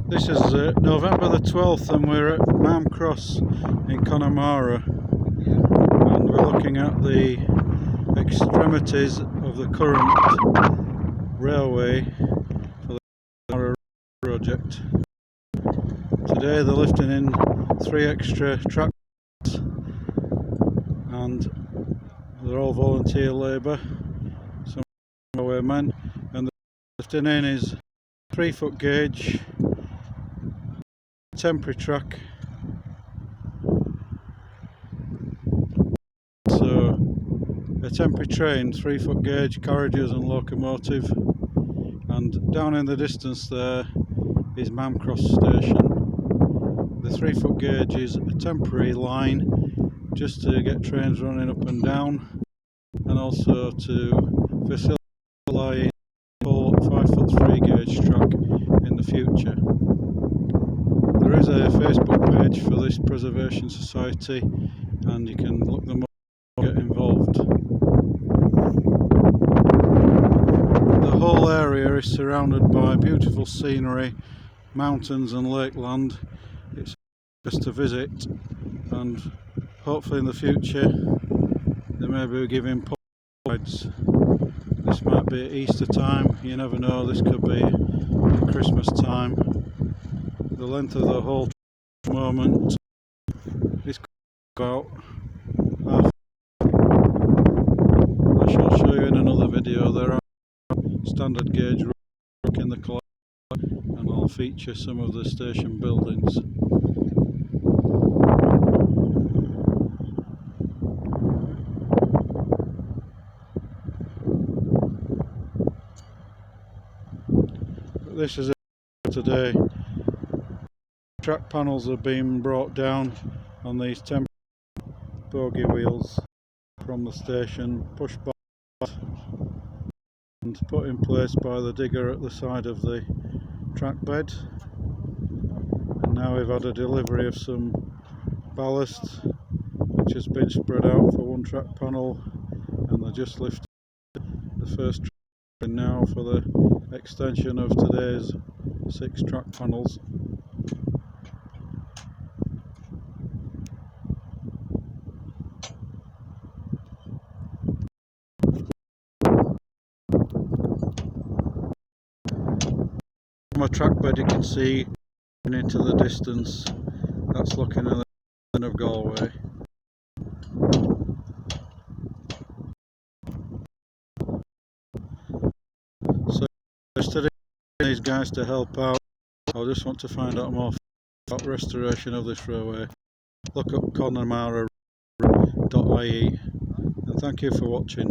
This is November the 12th and we're at Malm Cross in Connemara, and we're looking at the extremities of the current railway for the Connemara project. Today they're lifting in 3 extra tracks and they're all volunteer labour, some railway men, and the lifting in is 3-foot gauge temporary track. So a temporary train, 3-foot gauge, carriages and locomotive, and down in the distance there is Malm Cross station. The 3-foot gauge is a temporary line just to get trains running up and down, and also to facilitate a full 5-foot 3 gauge track in the future. There is a Facebook page for this Preservation Society and you can look them up and get involved. The whole area is surrounded by beautiful scenery, mountains and lakeland. It's just to visit, and hopefully in the future they may be giving rides. This might be at Easter time, you never know, this could be at Christmas time. The length of the whole moment is about half. I shall show you in another video. There are standard gauge rock in the collection, and I'll feature some of the station buildings. But this is it today. Track panels are being brought down on these temporary bogie wheels from the station, pushed back and put in place by the digger at the side of the track bed. And now we've had a delivery of some ballast which has been spread out for one track panel, and they're just lifting the first track now for the extension of today's 6 track panels. From a track bed you can see into the distance, that's looking at the end of Galway. So yesterday these guys to help out. I just want to find out more about restoration of this railway. Look up connemara.ie, and thank you for watching.